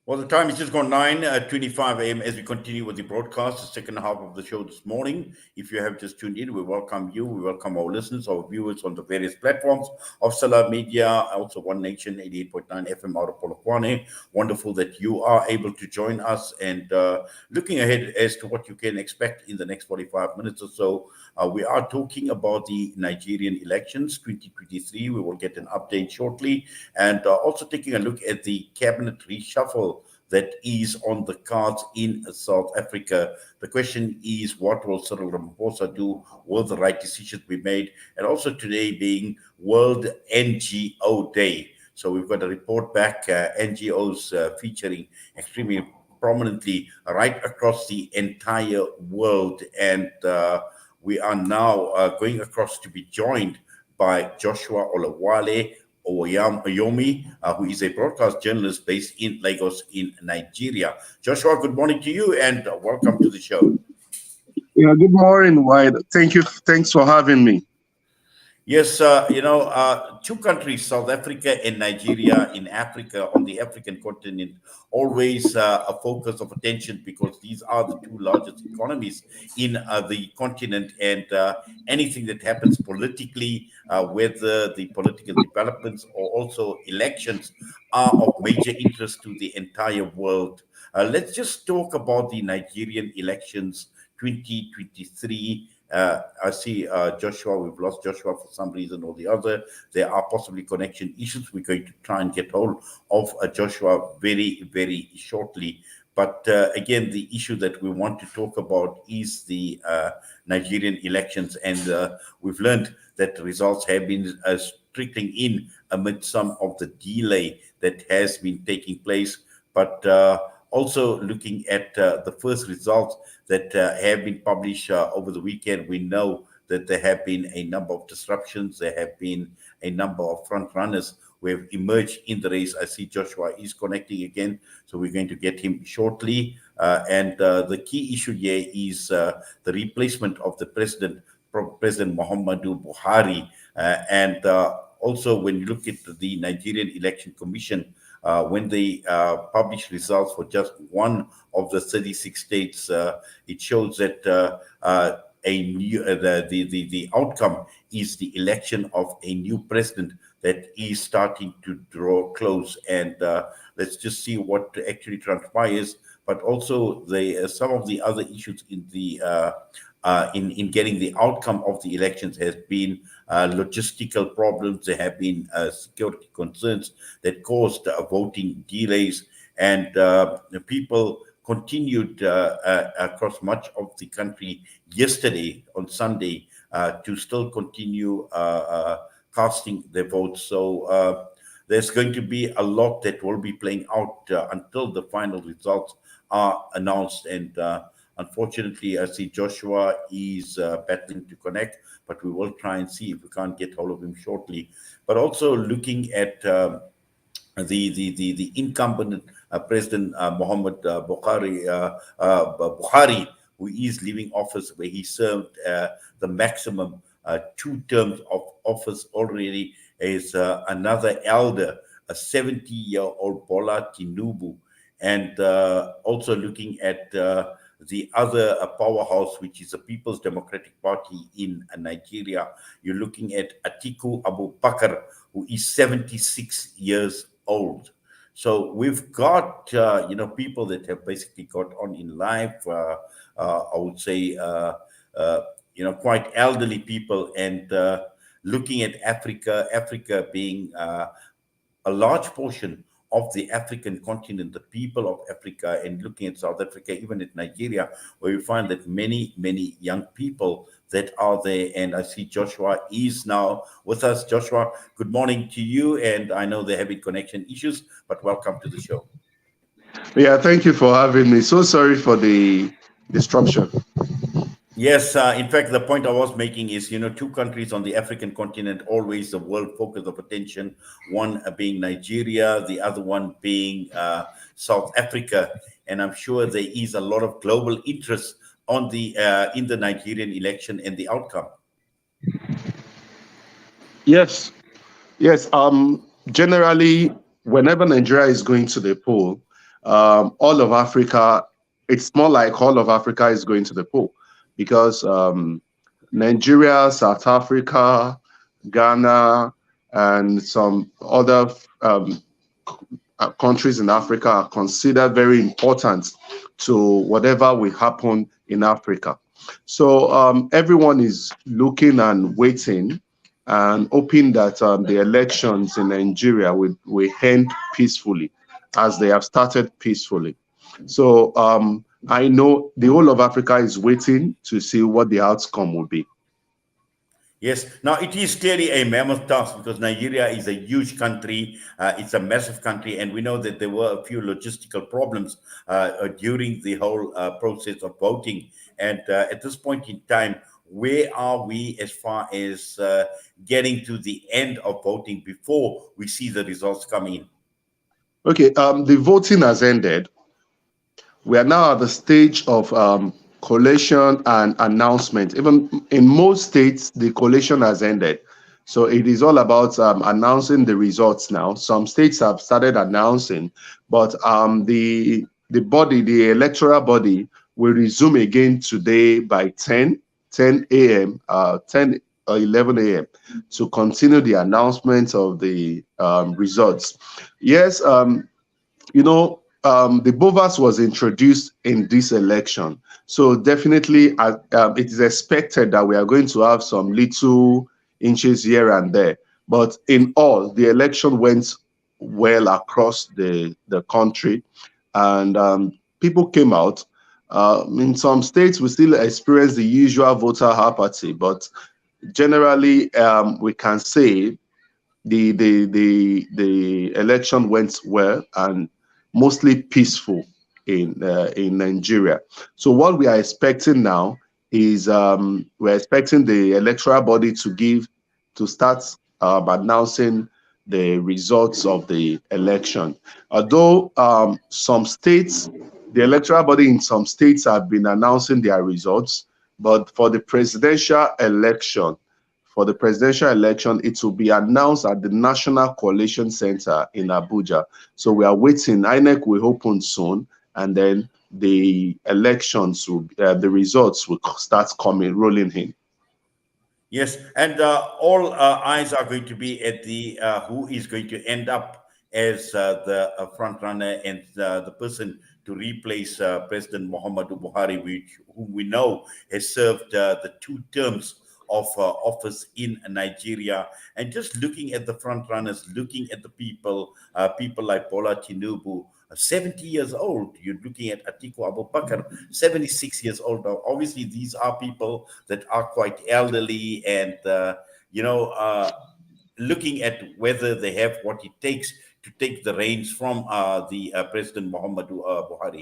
Well, the time is just gone 9:25 a.m. as we continue with the broadcast, the second half of the show this morning. If you have just tuned in, we welcome you. We welcome our listeners, our viewers on the various platforms of Salah Media, also One Nation 88.9 FM out of Polokwane. Wonderful that you are able to join us and looking ahead as to what you can expect in the next 45 minutes or so. We are talking about the Nigerian elections 2023. We will get an update shortly and also taking a look at the cabinet reshuffle that is on the cards in South Africa. The question is, what will Cyril Ramaphosa do? Will the right decisions be made? And also today being World NGO Day. So we've got a report back, NGOs featuring extremely prominently right across the entire world. And we are now going across to be joined by Joshua Olawale Owoyomi, who is a broadcast journalist based in Lagos in Nigeria. Joshua, good morning to you and welcome to the show. Yeah, good morning, Wide. Thank you. Thanks for having me. Yes, two countries, South Africa and Nigeria in Africa, on the African continent, always a focus of attention because these are the two largest economies in the continent. And anything that happens politically, whether the political developments or also elections, are of major interest to the entire world. Let's just talk about the Nigerian elections 2023. I see Joshua. We've lost Joshua for some reason or the other. There are possibly connection issues. We're going to try and get hold of Joshua very, very shortly. But again, the issue that we want to talk about is the Nigerian elections. And we've learned that the results have been trickling in amid some of the delay that has been taking place. But also looking at the first results that have been published over the weekend, we know that there have been a number of disruptions. There have been a number of front runners who have emerged in the race. I see Joshua is connecting again, so we're going to get him shortly. And the key issue here is the replacement of the President Muhammadu Buhari. And also, when you look at the Nigerian Election Commission, when they publish results for just one of the 36 states, it shows that the outcome is the election of a new president that is starting to draw close. And let's just see what actually transpires. But also, some of the other issues in the in getting the outcome of the elections has been logistical problems. There have been security concerns that caused voting delays, and people continued across much of the country yesterday on Sunday to still continue casting their votes. So there's going to be a lot that will be playing out until the final results are announced. And unfortunately, I see Joshua is battling to connect, but we will try and see if we can't get hold of him shortly. But also looking at the incumbent President Muhammad Buhari, who is leaving office, where he served the maximum 2 terms of office already, is another elder, a 70-year-old Bola Tinubu. And also looking at the other powerhouse, which is the People's Democratic Party in Nigeria, you're looking at Atiku Abubakar, who is 76 years old. So we've got, people that have basically got on in life, I would say, quite elderly people. And looking at Africa being a large portion of the African continent, the people of Africa, and looking at South Africa, even at Nigeria, where you find that many young people that are there. And I see Joshua is now with us. Joshua, good morning to you. And I know they're having connection issues, but welcome to the show. Yeah, thank you for having me. So sorry for the disruption. Yes, in fact, the point I was making is, two countries on the African continent, always the world focus of attention, one being Nigeria, the other one being South Africa. And I'm sure there is a lot of global interest on the in the Nigerian election and the outcome. Yes. generally, whenever Nigeria is going to the poll, all of Africa, it's more like all of Africa is going to the poll because Nigeria, South Africa, Ghana, and some other countries in Africa are considered very important to whatever will happen in Africa. So everyone is looking and waiting and hoping that the elections in Nigeria will end peacefully, as they have started peacefully. So I know the whole of Africa is waiting to see what the outcome will be. Yes. Now, it is clearly a mammoth task because Nigeria is a huge country. It's a massive country, and we know that there were a few logistical problems during the whole process of voting. And at this point in time, where are we as far as getting to the end of voting before we see the results come in? Okay, the voting has ended. We are now at the stage of collation and announcement. Even in most states, the collation has ended. So it is all about announcing the results now. Some states have started announcing, but the electoral body will resume again today by 10 a.m., 10 or 11 a.m. to continue the announcement of the results. Yes, the BOVAS was introduced in this election. So definitely it is expected that we are going to have some little inches here and there. But in all, the election went well across the country, and people came out. In some states, we still experience the usual voter apathy, but generally, we can say the election went well and mostly peaceful in Nigeria. So what we are expecting now is we're expecting the electoral body to start announcing the results of the election. Although some states, the electoral body in some states have been announcing their results, but for the presidential election, it will be announced at the National Coalition Center in Abuja. So we are waiting. INEC will open soon, and then the the results will start rolling in. Yes, and all eyes are going to be at the who is going to end up as the front runner and the person to replace President Muhammadu Buhari, who we know has served the two terms of office in Nigeria. And just looking at the front runners, looking at the people like Bola Tinubu, 70 years old. You're looking at Atiku Abubakar, 76 years old. Now, obviously, these are people that are quite elderly and, looking at whether they have what it takes to take the reins from the President Muhammadu Buhari.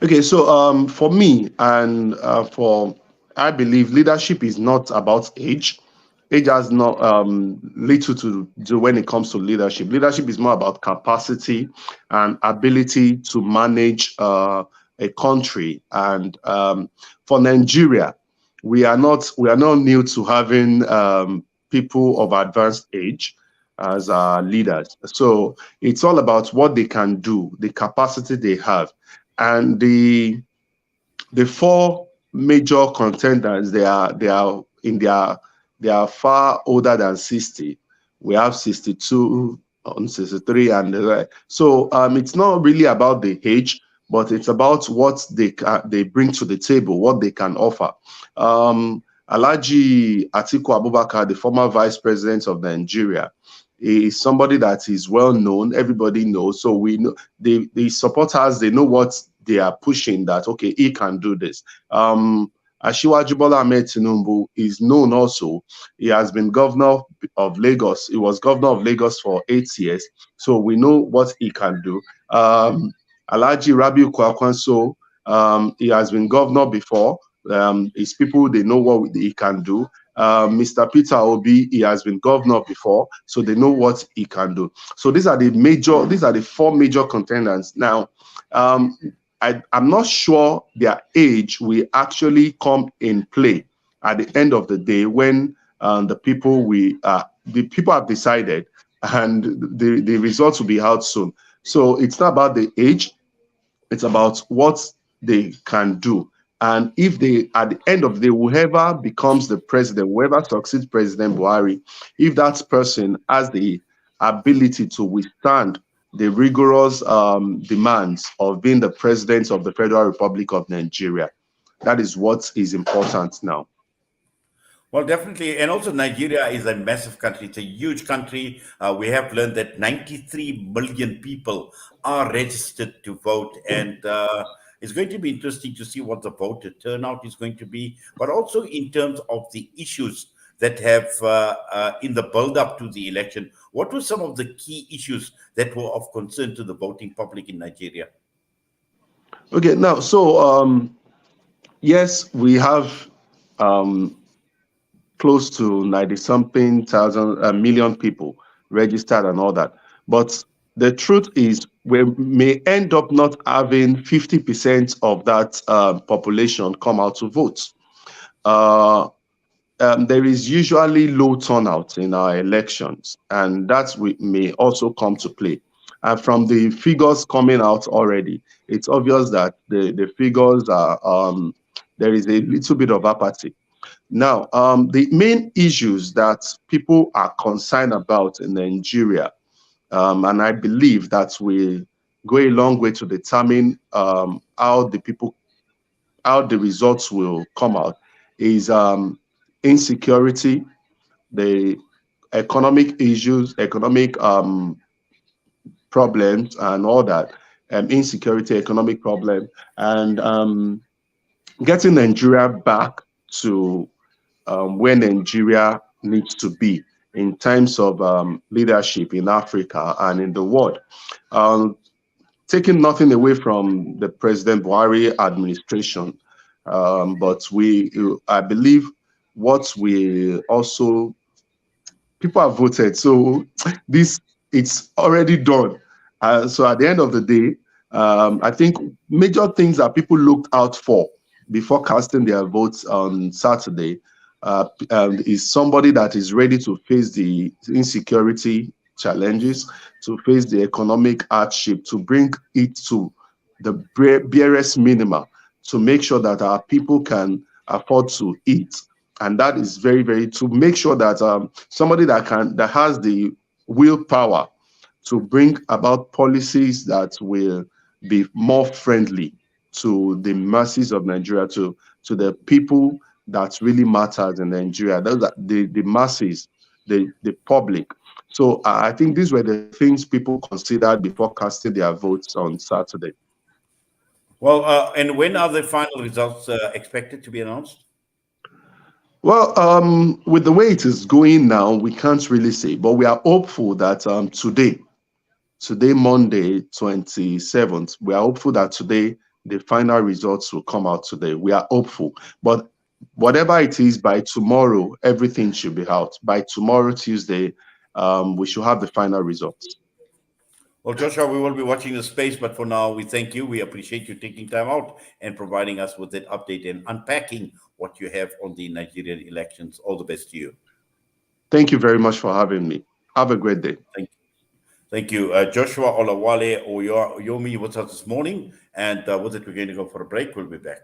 Okay, so for me and I believe leadership is not about age. Age has not little to do when it comes to leadership. Leadership is more about capacity and ability to manage a country. And for Nigeria, we are not new to having people of advanced age as our leaders. So it's all about what they can do, the capacity they have, and the four major contenders. They are far older than 60. We have 62 on 63 and the rest. So it's not really about the age, but it's about what they bring to the table, what they can offer. Alhaji Atiku Abubakar, the former vice president of Nigeria, is somebody that is well known. Everybody knows. So we know the supporters, they know what they are pushing, that okay, he can do this. Asiwaju Bola Ahmed Tinubu is known also. He has been governor of Lagos. He was governor of Lagos for 8 years. So we know what he can do. Alhaji Rabiu Kwakwanso, he has been governor before. His people, they know what he can do. Mr. Peter Obi, he has been governor before, so they know what he can do. So these are the four major contenders. Now, I'm not sure their age will actually come in play at the end of the day when the people the people have decided, and the results will be out soon. So it's not about the age, it's about what they can do. And if they, at the end of the day, whoever becomes the president, whoever succeeds President Buhari, if that person has the ability to withstand the rigorous demands of being the president of the Federal Republic of Nigeria, that is what is important now. Well, definitely. And also, Nigeria is a massive country. It's a huge country. We have learned that 93 million people are registered to vote. And it's going to be interesting to see what the voter turnout is going to be, but also in terms of the issues that have, in the build up to the election, what were some of the key issues that were of concern to the voting public in Nigeria? Okay, now, so yes, we have um, close to 90 something thousand million people registered and all that. But the truth is, we may end up not having 50% of that population come out to vote. Uh, there is usually low turnout in our elections, and that may also come to play. And from the figures coming out already, it's obvious that the figures are, there is a little bit of apathy. Now, the main issues that people are concerned about in Nigeria, and I believe that we go a long way to determine how the results will come out, is insecurity, the economic issues, economic problems, and all that, insecurity, economic problem, and getting Nigeria back to where Nigeria needs to be in terms of leadership in Africa and in the world. Um, Taking nothing away from the President Buhari administration, but I believe what we also, people have voted, so this, it's already done. So at the end of the day, I think major things that people looked out for before casting their votes on Saturday is somebody that is ready to face the insecurity challenges, to face the economic hardship, to bring it to the barest minimum, to make sure that our people can afford to eat. And that is very, very, to make sure that somebody that has the willpower to bring about policies that will be more friendly to the masses of Nigeria, to the people that really matters in Nigeria, those are the masses, the public. So I think these were the things people considered before casting their votes on Saturday. Well, and when are the final results expected to be announced? Well, with the way it is going now, we can't really say, but we are hopeful that today, Monday, 27th, we are hopeful that today the final results will come out today. We are hopeful. But whatever it is, by tomorrow, everything should be out. By tomorrow, Tuesday, we should have the final results. Well, Joshua, we will be watching the space, but for now, we thank you. We appreciate you taking time out and providing us with that update and unpacking what you have on the Nigerian elections. All the best to you. Thank you very much for having me. Have a great day. Thank you. Joshua Olawale Owoyomi was us this morning. And with it, we're going to go for a break. We'll be back.